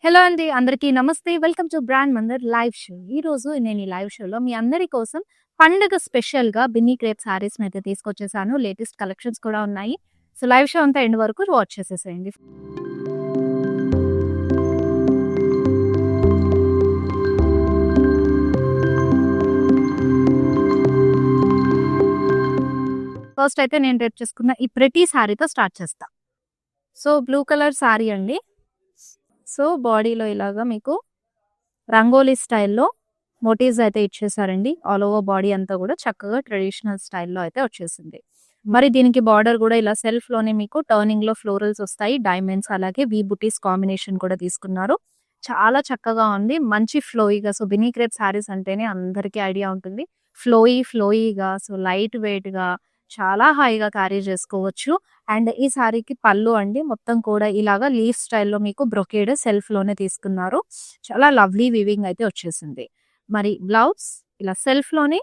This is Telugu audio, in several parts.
హలో అండి. అందరికీ నమస్తే. Welcome to brand Mandir live show. ఈరోజు నేను ఈ లైవ్ షోలో మీ అందరి కోసం పండగ స్పెషల్‌గా బిన్నీ క్రేప్ శారీస్‌నైతే తీసుకొచ్చేసాను. లేటెస్ట్ కలెక్షన్స్ కూడా ఉన్నాయి. సో, లైవ్ షో అంతా ఎండ్ వరకు వాచ్ చేసేసేయండి. ఫస్ట్ అయితే నేను రేపు చేసుకున్న ఈ ప్రెటీ శారీతో స్టార్ట్ చేస్తా. సో, బ్లూ కలర్ శారీ అండి. సో, బాడీలో ఇలాగా మీకు రంగోలీ స్టైల్‌లో మోటివ్స్ అయితే ఇచ్చేసారండి. ఆల్ ఓవర్ బాడీ అంతా కూడా చక్కగా ట్రెడిషనల్ స్టైల్‌లో అయితే వచ్చేసింది. మరి దీనికి బార్డర్ కూడా ఇలా సెల్ఫ్‌లోనే మీకు టర్నింగ్‌లో ఫ్లోరల్స్ వస్తాయి. డైమండ్స్ అలాగే వి బుటీస్ కాంబినేషన్ కూడా తీసుకున్నారు. చాలా చక్కగా ఉంది. మంచి ఫ్లోయిగా సో, బినీ క్రేప్ శారీస్ అంటేనే అందరికీ ఐడియా ఉంటుంది. ఫ్లోయీగా సో, లైట్ వెయిట్‌గా చాలా హాయిగా క్యారీ చేసుకోవచ్చు. అండ్ ఈ శారీకి పళ్ళు అండి మొత్తం కూడా ఇలాగా లీఫ్ స్టైల్‌లో మీకు బ్రొకేడ్ సెల్ఫ్‌లోనే తీసుకున్నారు. చాలా లవ్లీ వీవింగ్ అయితే వచ్చేసింది. మరి బ్లౌజ్ ఇలా సెల్ఫ్‌లోనే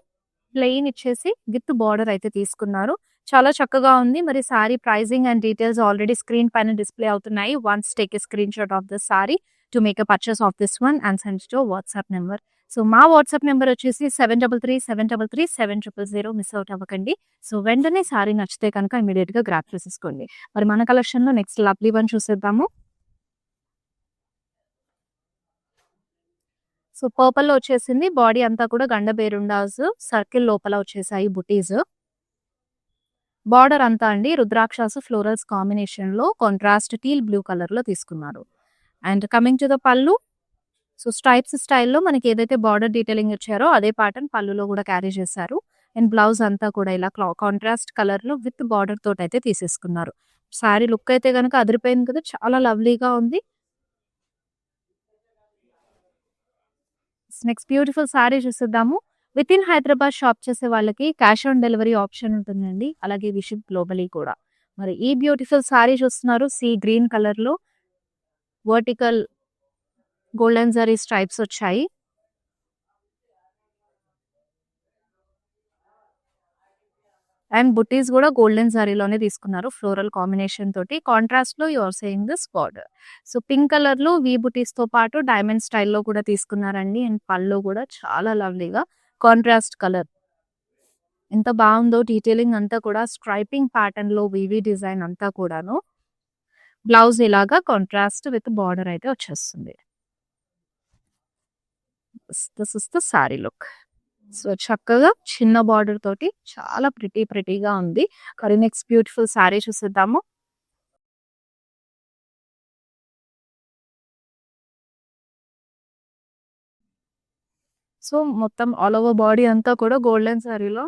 ప్లెయిన్ ఇచ్చేసి విత్ బార్డర్ అయితే తీసుకున్నారు. చాలా చక్కగా ఉంది. మరి sari pricing and details already screen పైన డిస్‌ప్లే అవుతున్నాయి. Once take a screenshot of this sari to make a purchase of this one and send to WhatsApp number. So, మా వాట్సాప్ నంబర్ వచ్చేసి 7337337000 మిస్ అవుట్ అవ్వకండి. సో, వెంటనే సారీ నచ్చితే కనుక ఇమ్మీడియేట్‌గా గ్రాబ్ చేసేసుకోండి. మరి మన కలెక్షన్‌లో నెక్స్ట్ లవ్లీ వన్ చూసేద్దాము. సో, పర్పుల్‌లో వచ్చేసింది. బాడీ అంతా కూడా గండ బేరుండాస్ సర్కిల్ లోపల వచ్చేసాయి బుటీస్. బార్డర్ అంతా అండి రుద్రాక్షాసు ఫ్లోరల్స్ కాంబినేషన్‌లో కాంట్రాస్ట్ టీల్ బ్లూ కలర్‌లో తీసుకున్నారు. అండ్ కమింగ్ టు ద పళ్ళు. సో, స్ట్రైప్స్ స్టైల్‌లో మనకి ఏదైతే బార్డర్ డీటెయిలింగ్ ఇచ్చారో అదే ప్యాటర్న్ పళ్ళులో కూడా క్యారీ చేశారు. అండ్ బ్లౌజ్ అంతా కూడా ఇలా కాంట్రాస్ట్ కలర్‌లో విత్ బార్డర్ తోటైతే తీసేసుకున్నారు. సారీ లుక్ అయితే గనుక అదిరిపోయింది కదా! చాలా లవ్లీగా ఉంది. నెక్స్ట్ బ్యూటిఫుల్ సారీ చూసేద్దాము. వితిన్ హైదరాబాద్ షాప్ చేసే వాళ్ళకి క్యాష్ ఆన్ డెలివరీ ఆప్షన్ ఉంటుందండి. అలాగే వి షిప్ గ్లోబలీ కూడా. మరి ఈ బ్యూటిఫుల్ సారీ చూస్తున్నారు. సీ గ్రీన్ కలర్‌లో వర్టికల్ గోల్డెన్ జరీ స్ట్రైప్స్ వచ్చాయి. అండ్ బుట్టీస్ కూడా గోల్డెన్ జరీలోనే తీసుకున్నారు. ఫ్లోరల్ కాంబినేషన్ తోటి. కాంట్రాస్ట్‌లో you are saying this border. So, pink కలర్‌లో వి బుటీస్‌తో పాటు డైమండ్ స్టైల్‌లో కూడా తీసుకున్నారండి. అండ్ పళ్ళు కూడా చాలా లవ్లీగా కాంట్రాస్ట్ కలర్. ఎంత బావుందో డీటెయిలింగ్ అంతా కూడా స్ట్రైపింగ్ ప్యాటర్న్‌లో వీవీ డిజైన్ అంతా కూడాను. బ్లౌజ్ ఇలాగా కాంట్రాస్ట్ విత్ బార్డర్ అయితే వచ్చేస్తుంది. This is the sorry look. So, చక్కగా చిన్న బార్డర్ తోటి చాలా ప్రిటీగా ఉంది. మరి నెక్స్ట్ బ్యూటిఫుల్ సారీ చూసేద్దాము. సో, మొత్తం ఆల్ ఓవర్ బాడీ అంతా కూడా గోల్డెన్ సారీలో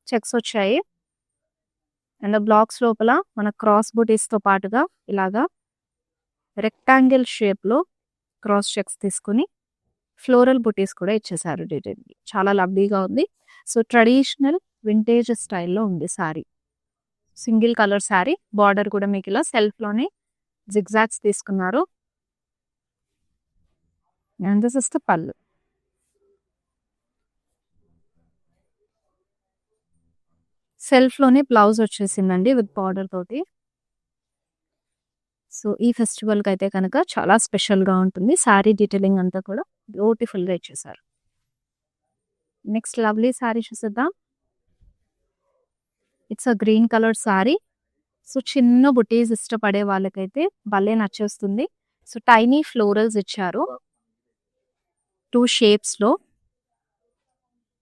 చెక్స్ వచ్చాయి. అండ్ బ్లాక్స్ లోపల మన క్రాస్ బుటీస్‌తో పాటుగా ఇలాగా రెక్టాంగిల్ షేప్‌లో క్రాస్ చెక్స్ తీసుకొని ఫ్లోరల్ బుటీస్ కూడా ఇచ్చేసారు డీటెయిల్‌గా. చాలా లవ్లీగా ఉంది. సో, ట్రెడిషనల్ వింటేజ్ స్టైల్‌లో ఉంది sorry. Single colour sorry. Border కూడా మీకు ఇలా సెల్ఫ్‌లోనే జిగ్‌జాగ్స్ తీసుకున్నారు. అండ్ దిస్ ఇస్ ద పళ్ళు. సెల్ఫ్‌లోనే బ్లౌజ్ వచ్చేసిందండి విత్ బార్డర్ తోటి. సో, ఈ ఫెస్టివల్‌కైతే కనుక చాలా స్పెషల్‌గా ఉంటుంది. సారీ డీటెయిలింగ్ అంతా కూడా బ్యూటిఫుల్‌గా ఇచ్చేసారు. నెక్స్ట్ లవ్లీ సారీ చూసేద్దాం. It's a green colour sorry. So, చిన్న బుటీస్ ఇష్టపడే వాళ్ళకైతే భలే నచ్చేస్తుంది. సో, టైనీ ఫ్లోరల్స్ ఇచ్చారు. 2 షేప్స్‌లో.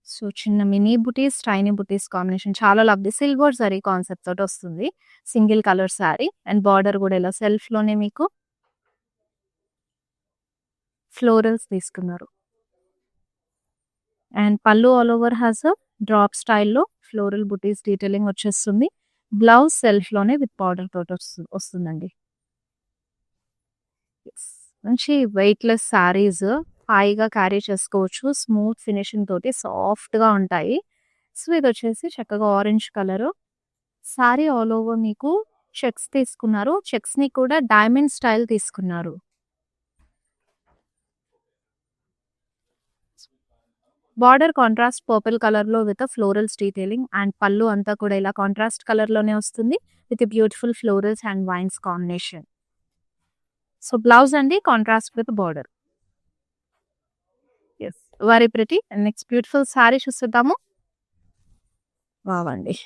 సో, చిన్న మినీ బుటీస్, టైనీ బుటీస్ కాంబినేషన్ చాలా లవ్లీ. సిల్వర్ జరీ కాన్సెప్ట్ తోటి వస్తుంది. Single colour sorry and border కూడా ఇలా సెల్ఫ్‌లోనే మీకు ఫ్లోరల్స్ తీసుకున్నారు. అండ్ పళ్ళు all over has a drop స్టైల్‌లో ఫ్లోరల్ బుటీస్ డీటెయిలింగ్ వచ్చేస్తుంది. బ్లౌజ్ సెల్ఫ్‌లోనే విత్ బార్డర్ తోటి వస్తుందండి. మంచి వెయిట్‌లెస్ సారీస్ హాయిగా క్యారీ చేసుకోవచ్చు. స్మూత్ ఫినిషింగ్ తోటి సాఫ్ట్‌గా ఉంటాయి. సో, ఇదొచ్చేసి చక్కగా orange colour. Sari all over మీకు చెక్స్ తీసుకున్నారు. చెక్స్‌ని కూడా డైమండ్ స్టైల్ తీసుకున్నారు. బార్డర్ కాంట్రాస్ట్ పర్పుల్ కలర్‌లో విత్ ఫ్లోరల్స్ డీటెయిలింగ్ అండ్ పళ్ళు అంతా కూడా ఇలా కాంట్రాస్ట్ కలర్‌లోనే వస్తుంది. With beautiful florals and vines combination. So blouse అండి contrast with border. Yes, very pretty. Next beautiful sari చూసేద్దాము. వావండి.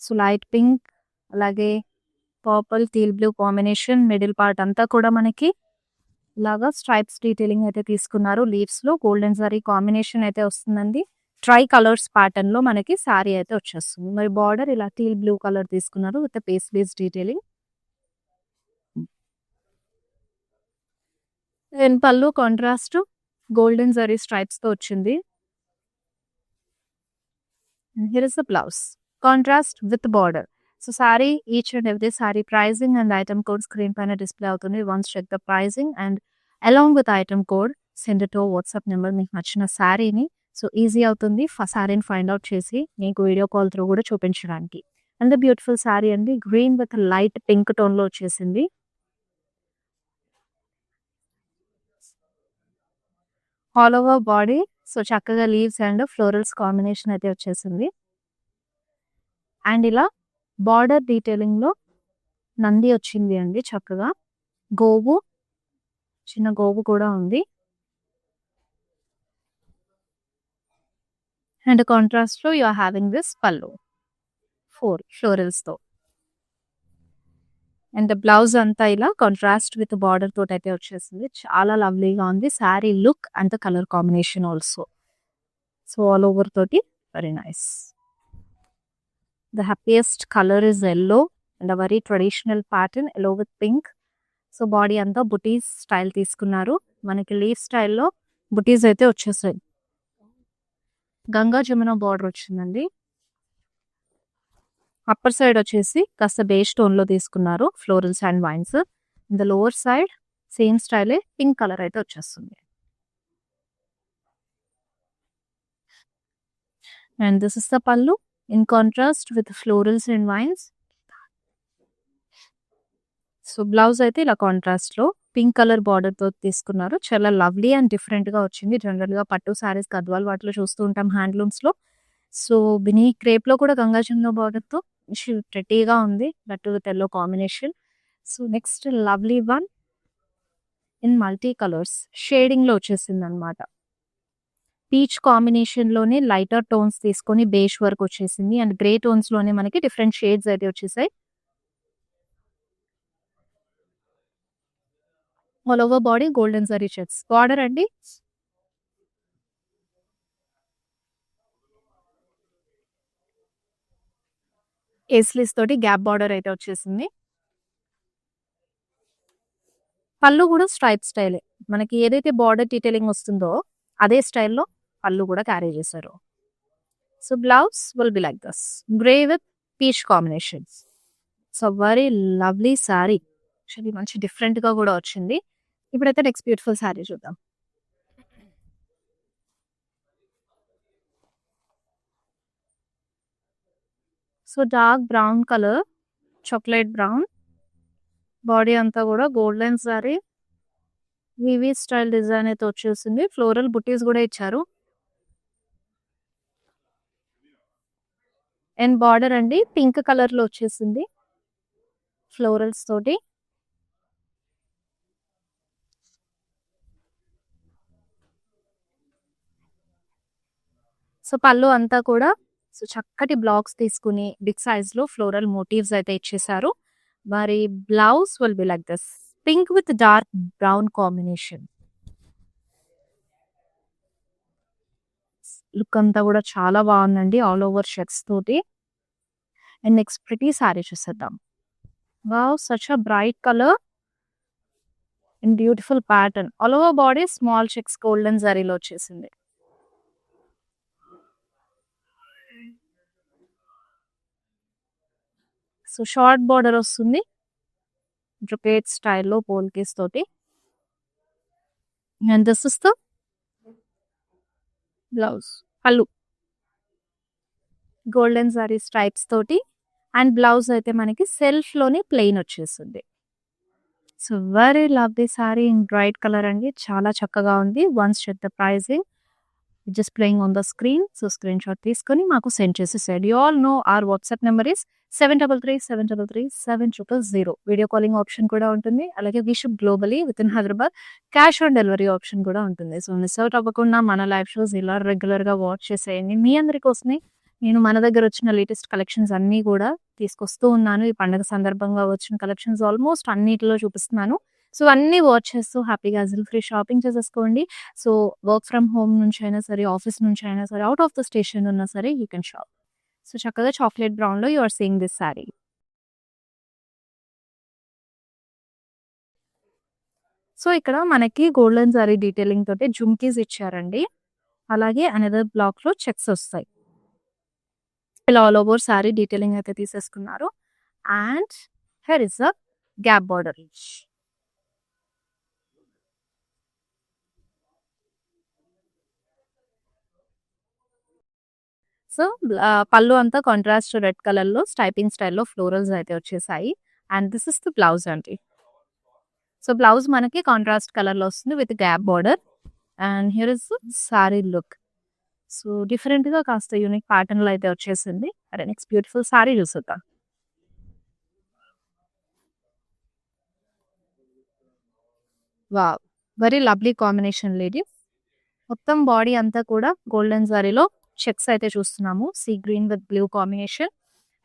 సో లైట్ పింక్ అలాగే purple teal blue combination. Middle part అంతా కూడా మనకి ఇలాగా స్ట్రైప్స్ డీటెయిలింగ్ అయితే తీసుకున్నారు. లీవ్స్ లో గోల్డెన్ జరీ కాంబినేషన్ అయితే వస్తుందండి. ట్రై కలర్స్ ప్యాటర్న్ లో మనకి సారీ అయితే వచ్చేస్తుంది. మరి బార్డర్ ఇలా టీల్ బ్లూ కలర్ తీసుకున్నారు విత్ పేస్లీస్ డీటెయిలింగ్. దెన్ పళ్ళు కాంట్రాస్ట్ గోల్డెన్ జరీ స్ట్రైప్స్ తో వచ్చింది. Here is the blouse contrast with border. So sari each and every sari pricing and item code screen పైన డిస్ప్లే అవుతుంది. Once check the pricing and along with item code send to WhatsApp number మీకు నచ్చిన శారీని. సో ఈజీ అవుతుంది శారీని ఫైండ్ అవుట్ చేసి మీకు వీడియో కాల్ త్రూ కూడా చూపించడానికి. అండ్ ద బ్యూటిఫుల్ శారీ అండి green with light pink tone లో వచ్చేసింది. ఆల్ ఓవర్ బాడీ సో చక్కగా లీవ్స్ అండ్ ఫ్లోరల్స్ కాంబినేషన్ అయితే వచ్చేసింది. అండ్ ఇలా బార్డర్ డీటెయిలింగ్ లో నంది వచ్చింది అండి. చక్కగా గోవు, చిన్న గోవు కూడా ఉంది. అండ్ కాంట్రాస్ట్ లో యు ఆర్ హ్యావింగ్ దిస్ పళ్ళు 4 ఫ్లోరల్స్ తో. అండ్ బ్లౌజ్ అంతా ఇలా కాంట్రాస్ట్ విత్ బార్డర్ తోటి అయితే వచ్చేసింది. చాలా లవ్లీగా ఉంది sari look and colour combination also. So all over తోటి very nice. The happiest color is yellow and a very traditional pattern yellow with pink. So body అంతా బుటీస్ స్టైల్ తీసుకున్నారు. మనకి లీఫ్ స్టైల్లో బుటీస్ అయితే వచ్చేసాయి. గంగా జమున బార్డర్ వచ్చిందండి. అప్పర్ సైడ్ వచ్చేసి కాస్త బేస్ టోన్ లో తీసుకున్నారు florals and wines. In the lower side same స్టైలే పింక్ కలర్ అయితే వచ్చేస్తుంది. అండ్ దిస్ ఇస్ ద పళ్ళు in contrast with florals and vines. So blouse అయితే ఇలా కాంట్రాస్ట్ లో పింక్ కలర్ బార్డర్ తో తీసుకున్నారు. చాలా లవ్లీ అండ్ డిఫరెంట్ గా వచ్చింది. జనరల్ గా పట్టు సారీస్ గద్వాల్ వాటిలో చూస్తూ ఉంటాం హ్యాండ్లూమ్స్ లో. సో బినీ క్రేప్ లో కూడా గంగా జమున బార్డర్ తో ప్రెటీగా ఉంది. That with yellow combination. So next lovely one in multi colours shading లో వచ్చేసింది అనమాట. పీచ్ కాంబినేషన్ లోనే లైటర్ టోన్స్ తీసుకొని బేస్ వర్క్ వచ్చేసింది. అండ్ గ్రే టోన్స్ లోనే మనకి డిఫరెంట్ షేడ్స్ అయితే వచ్చేసాయి. All over body golden zari checks. Border అండి ఏస్లీస్ తోటి గ్యాప్ బార్డర్ అయితే వచ్చేసింది. పళ్ళు కూడా స్ట్రైప్ స్టైలే. మనకి ఏదైతే బార్డర్ డీటెయిలింగ్ వస్తుందో అదే స్టైల్లో పళ్ళు కూడా క్యారీ చేశారు. So blouse will be like this grey with peach combination. So very lovely sari. Actually మంచి డిఫరెంట్ గా కూడా వచ్చింది. ఇప్పుడైతే నెక్స్ట్ బ్యూటిఫుల్ శారీ చూద్దాం. So dark brown colour, chocolate brown, body అంతా కూడా గోల్డెన్ శారీ వివి స్టైల్ డిజైన్ అయితే వచ్చేసింది. ఫ్లోరల్ బుటీస్ కూడా ఇచ్చారు. అండ్ బార్డర్ అండి పింక్ కలర్ లో వచ్చేసింది ఫ్లోరల్స్ తోటి. సో పళ్ళు అంతా కూడా సో చక్కటి బ్లాక్స్ తీసుకుని బిగ్ సైజ్ లో ఫ్లోరల్ మోటివ్స్ అయితే ఇచ్చేసారు. మరి blouse will be like this pink with dark brown combination. Look అంతా కూడా చాలా బాగుందండి ఆల్ ఓవర్ షెక్స్ తోటి. అండ్ నెక్స్ట్ ప్రిటీ సారీ చూసేద్దాం. Wow, such a bright colour and beautiful pattern. All over body small checks golden జరీలో వచ్చేసింది. సో షార్ట్ బార్డర్ వస్తుంది బ్రొకేట్ స్టైల్లో పోల్కేస్ తోటి. And this is the blouse. పళ్ళు గోల్డెన్ జరీ స్ట్రైప్స్ తోటి. అండ్ బ్లౌజ్ అయితే మనకి సెల్ఫ్ లోనే ప్లెయిన్ వచ్చేసింది. So very love the sari in bright colour అండి. చాలా చక్కగా ఉంది. Once check the pricing just playing on the screen. So, screen shot తీసుకొని మాకు సెండ్ చేసేసేయండి. You all know our WhatsApp number is 7337337000. Video calling option కూడా ఉంటుంది. అలాగే we ship globally within Hyderabad. Cash on delivery option కూడా ఉంటుంది. సో, మిస్ అవుట్ అవ్వకుండా మన లైవ్ షోస్ ఇలా రెగ్యులర్‌గా వాచ్ చేసేయండి. మీ అందరి కోసమే నేను మన దగ్గర వచ్చిన లేటెస్ట్ కలెక్షన్స్ అన్నీ కూడా తీసుకొస్తూ ఉన్నాను. ఈ పండగ సందర్భంగా వచ్చిన కలెక్షన్స్ ఆల్మోస్ట్ అన్నిటిలో చూపిస్తున్నాను. సో, అన్నీ వాచ్ చేస్తూ హ్యాపీగా హజిల్ ఫ్రీ షాపింగ్ చేసేసుకోండి. సో, వర్క్ ఫ్రమ్ హోమ్ నుంచైనా సరే, ఆఫీస్ నుంచైనా సరే, ఔట్ ఆఫ్ ద స్టేషన్ ఉన్నా సరే యూ కెన్ షాప్. సో, చక్కగా చాక్లేట్ బ్రౌన్‌లో you are seeing this sari. So, ఇక్కడ మనకి గోల్డెన్ జరీ డీటెయిలింగ్ తోటి జుమ్కీస్ ఇచ్చారండి. అలాగే అనదర్ బ్లాక్‌లో చెక్స్ ఒస్తాయి. ఇలా ఆల్ ఓవర్ సారీ డీటెయిలింగ్ అయితే తీసేసుకున్నారు. And here is a gap border. So, పళ్ళు అంతా కాంట్రాస్ట్ రెడ్ కలర్‌లో స్టైపింగ్ స్టైల్‌లో ఫ్లోరల్స్ అయితే వచ్చేసాయి. And this is the blouse అండి. సో, బ్లౌజ్ మనకి కాంట్రాస్ట్ కలర్‌లో వస్తుంది with gap border. And here is sari look. So, డిఫరెంట్‌గా కాస్త యూనిక్ ప్యాటర్న్‌లో అయితే వచ్చేసింది. అరే నెక్స్ట్ బ్యూటిఫుల్ సారీ చూసేద్దాం. Wow! Very lovely combination ladies. మొత్తం బాడీ అంతా కూడా గోల్డెన్ జరీలో చెక్స్ అయితే చూస్తున్నాము. Sea green with blue combination.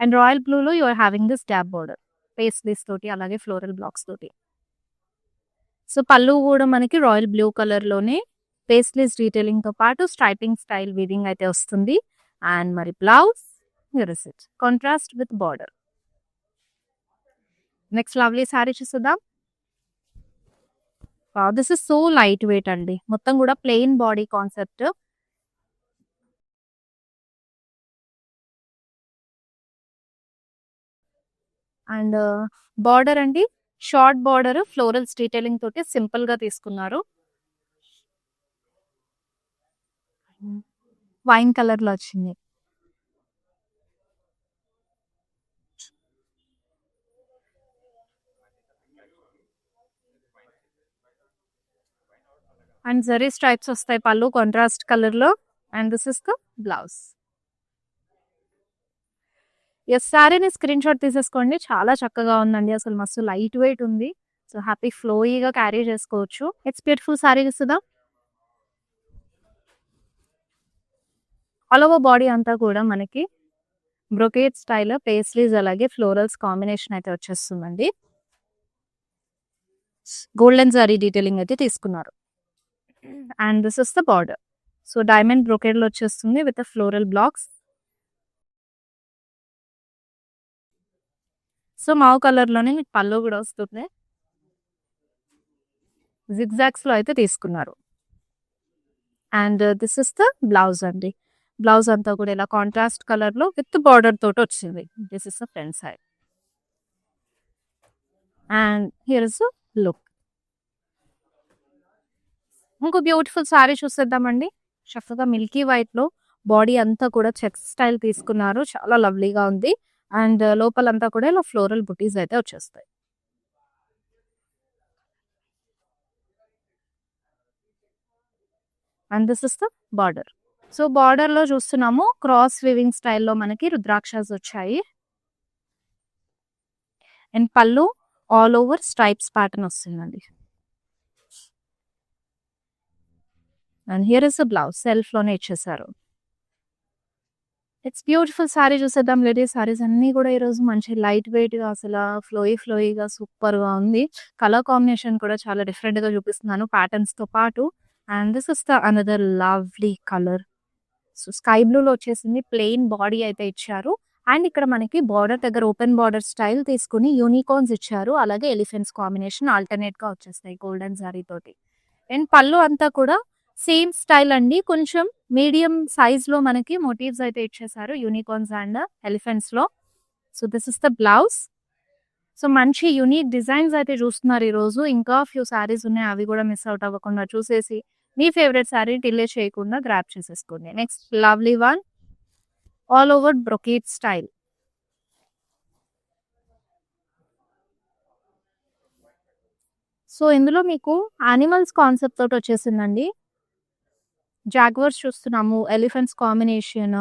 And royal బ్లూలో you are having this gap border. Paisleys తోటి అలాగే ఫ్లోరల్ బ్లాక్స్ తోటి. సో, పళ్ళు కూడా మనకి రాయల్ బ్లూ కలర్‌లోనే పేస్లీస్ డీటెయిలింగ్‌తో పాటు స్ట్రైపింగ్ స్టైల్ వీవింగ్ అయితే వస్తుంది. అండ్ మరి blouse here is it. Contrast with border. Next lovely sari చూసేద్దాం. Wow! This is so light weight అండి. మొత్తం కూడా plain body concept. And border అండి షార్ట్ బార్డర్ ఫ్లోరల్స్ డీటెయిలింగ్ తోటి సింపుల్‌గా తీసుకున్నారు. వైన్ కలర్‌లో వచ్చింది. అండ్ జరీ స్ట్రైప్స్ వస్తాయి పళ్ళు కాంట్రాస్ట్ కలర్‌లో. And this is the blouse. Yes, సారీని స్క్రీన్ షాట్ తీసేసుకోండి. చాలా చక్కగా ఉందండి. అసలు మస్తు లైట్ వెయిట్ ఉంది. సో, హ్యాపీ ఫ్లోయీగా క్యారీ చేసుకోవచ్చు. ఇట్స్ బ్యూటిఫుల్ సారీ చూస్తుందా? ఆల్ ఓవర్ బాడీ అంతా కూడా మనకి బ్రొకేట్ స్టైల్ పేస్లీస్ అలాగే ఫ్లోరల్స్ కాంబినేషన్ అయితే వచ్చేస్తుందండి. గోల్డెన్ జరీ డీటెయిలింగ్ అయితే తీసుకున్నారు. And this is the border. So, diamond brocade లో వచ్చేస్తుంది with floral blocks. So, mauve colour లోనే మీకు పళ్ళు కూడా వస్తుంది. జిగ్జాగ్స్ లో అయితే తీసుకున్నారు. And this is the blouse అండి. బ్లౌజ్ అంతా కూడా ఇలా కాంట్రాస్ట్ కలర్ లో విత్ బార్డర్ తోటి వచ్చింది. This is the front side. And here is look. ఇంకో బ్యూటిఫుల్ సారీ చూసేద్దామండి. చక్కగా మిల్కీ వైట్ లో బాడీ అంతా కూడా చెక్స్ స్టైల్ తీసుకున్నారు. చాలా లవ్లీగా ఉంది. అండ్ లోపలంతా కూడా ఇలా ఫ్లోరల్ బుటీస్ అయితే వచ్చేస్తాయి. And this is the border. So, border లో చూస్తున్నాము క్రాస్ వీవింగ్ స్టైల్లో మనకి రుద్రాక్షస్ వచ్చాయి. అండ్ పళ్ళు ఆల్ ఓవర్ స్ట్రైప్స్ ప్యాటర్న్ వస్తుందండి. And here is the blouse. Self లోనే ఇచ్చేసారు. ఇట్స్ బ్యూటిఫుల్ సారీ చూసేద్దాం లేడీస్. సారీస్ అన్నీ కూడా ఈరోజు మంచి లైట్ వెయిట్‌గా అసల ఫ్లోయీగా సూపర్‌గా ఉంది. కలర్ కాంబినేషన్ కూడా చాలా డిఫరెంట్‌గా చూపిస్తున్నాను ప్యాటర్న్స్‌తో పాటు. And this is the another lovely colour. So, sky బ్లూలో వచ్చేసింది. ప్లెయిన్ బాడీ అయితే ఇచ్చారు. అండ్ ఇక్కడ మనకి బార్డర్ దగ్గర ఓపెన్ బార్డర్ స్టైల్ తీసుకొని యూనికార్న్స్ ఇచ్చారు. అలాగే ఎలిఫెంట్స్ కాంబినేషన్ ఆల్టర్‌నేట్‌గా వచ్చేస్తాయి గోల్డెన్ జరీ తోటి. అండ్ పళ్ళు అంతా కూడా సేమ్ స్టైల్ అండి. కొంచెం మీడియం సైజ్‌లో మనకి మోటివ్స్ అయితే ఇచ్చేసారు యూనికార్న్స్ అండ్ ఎలిఫెంట్స్‌లో. So, this is the blouse. So, మంచి యూనిక్ డిజైన్స్ అయితే చూస్తున్నారు ఈరోజు. ఇంకా ఫ్యూ సారీస్ ఉన్నాయి. అవి కూడా మిస్ అవుట్ అవ్వకుండా చూసేసి మీ ఫేవరెట్ సారీ డిలే చేయకుండా గ్రాబ్ చేసేసుకోండి. Next lovely one all over brocade style. So, ఇందులో మీకు యానిమల్స్ కాన్సెప్ట్ తోటి వచ్చేసిందండి. జాగ్వర్స్ చూస్తున్నాము, ఎలిఫెంట్స్ కాంబినేషన్,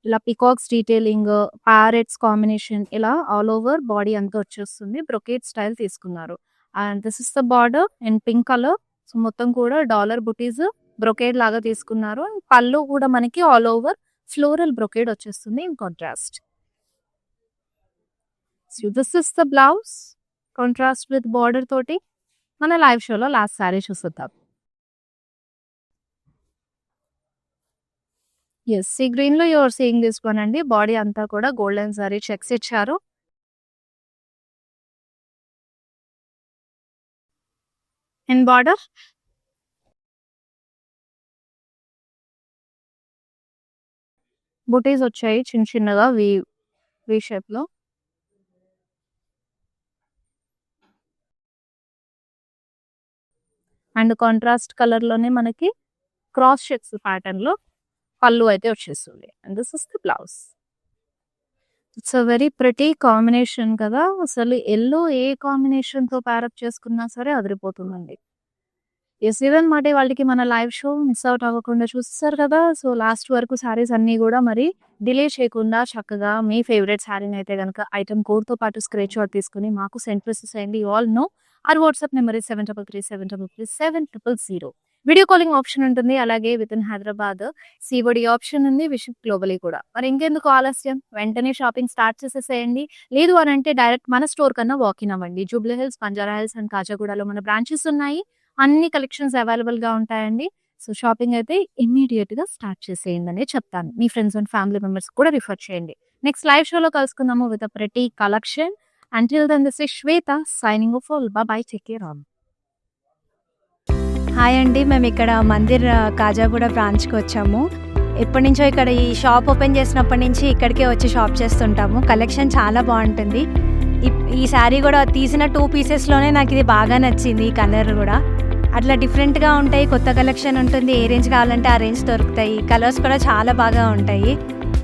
ఇలా పికాక్స్ డీటెయిలింగ్, ప్యారెట్స్ కాంబినేషన్, ఇలా ఆల్ ఓవర్ బాడీ అంతా వచ్చేస్తుంది. బ్రొకేట్ స్టైల్ తీసుకున్నారు. And this is the border in pink colour. So మొత్తం కూడా డాలర్ బుటీస్ బ్రొకేడ్ లాగా తీసుకున్నారు. పళ్ళు కూడా మనకి ఆల్ ఓవర్ ఫ్లోరల్ బ్రొకేడ్ వచ్చేస్తుంది in contrast. So this is the blouse contrast with border తోటి. మన లైవ్ షోలో లాస్ట్ శారీ చూసేద్దాం. ఎస్, సీ గ్రీన్ లో యూఆర్ సీయింగ్ దిస్ వన్ అండి. బాడీ అంతా కూడా గోల్డెన్ సారీ చెక్స్ ఇచ్చారు. ఇన్ బార్డర్ బుటీస్ వచ్చాయి చిన్న చిన్నగా వి షేప్ లో. అండ్ కాంట్రాస్ట్ కలర్ లోనే మనకి క్రాస్ చెక్స్ ప్యాటర్న్ లో పళ్ళు అయితే వచ్చేస్తుంది. And this is the blouse. It's a very pretty combination కదా. అసలు ఎల్లో ఏ కాంబినేషన్ తో ప్యారప్ చేసుకున్నా సరే అదిరిపోతుందండి. ఎస్, ఇదన్నమాట వాళ్ళకి మన లైవ్ షో. మిస్ అవుట్ అవ్వకుండా చూస్తారు కదా. సో లాస్ట్ వరకు శారీస్ అన్ని కూడా మరి డిలే చేయకుండా చక్కగా మీ ఫేవరెట్ శారీని అయితే కనుక ఐటమ్ కోడ్ తో పాటు స్క్రీన్ షాట్ తీసుకుని మాకు సెండ్ చేసేసేయండి. You all know our WhatsApp number 7337337000. Video calling option ఉంటుంది. అలాగే with in Hyderabad COD option ఉంది. విషిప్ గ్లోబలీ కూడా. మరి ఇంకెందుకు ఆలస్యం, వెంటనే షాపింగ్ స్టార్ట్ చేసేసేయండి. లేదు అని అంటే డైరెక్ట్ మన స్టోర్ కన్నా వాకిన్ అవ్వండి. జూబ్లీ హిల్స్, బంజారా హిల్స్ అండ్ కాజాగూడలో మన బ్రాంచెస్ ఉన్నాయి. అన్ని కలెక్షన్స్ అవైలబుల్ గా ఉంటాయండి. సో షాపింగ్ అయితే ఇమ్మీడియట్ గా స్టార్ట్ చేసేయండి అని చెప్తాను. మీ ఫ్రెండ్స్ అండ్ ఫ్యామిలీ మెంబర్స్ కూడా రిఫర్ చేయండి. నెక్స్ట్ లైవ్ షోలో కలుసుకుందాము with a pretty collection. Until then, this is Shweta signing off. All bye, take care all. Hi అండి, మేము ఇక్కడ మందిర్ కాజాగూడ బ్రాంచ్కి వచ్చాము. ఎప్పటి నుంచో ఇక్కడ ఈ షాప్ ఓపెన్ చేసినప్పటి నుంచి ఇక్కడికే వచ్చి షాప్ చేస్తుంటాము. కలెక్షన్ చాలా బాగుంటుంది. ఈ శారీ కూడా తీసిన 2 పీసెస్లోనే నాకు ఇది బాగా నచ్చింది. ఈ కలర్ కూడా అట్లా డిఫరెంట్గా ఉంటాయి. కొత్త కలెక్షన్ ఉంటుంది. ఏ రేంజ్ కావాలంటే ఆ రేంజ్ దొరుకుతాయి. కలర్స్ కూడా చాలా బాగా ఉంటాయి.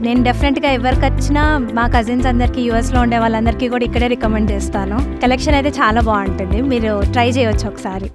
నేను డెఫినెట్గా ఎవరికి వచ్చినా మా కజిన్స్ అందరికీ, యూఎస్లో ఉండే వాళ్ళందరికీ కూడా ఇక్కడే రికమెండ్ చేస్తాను. కలెక్షన్ అయితే చాలా బాగుంటుంది. మీరు ట్రై చేయవచ్చు ఒకసారి.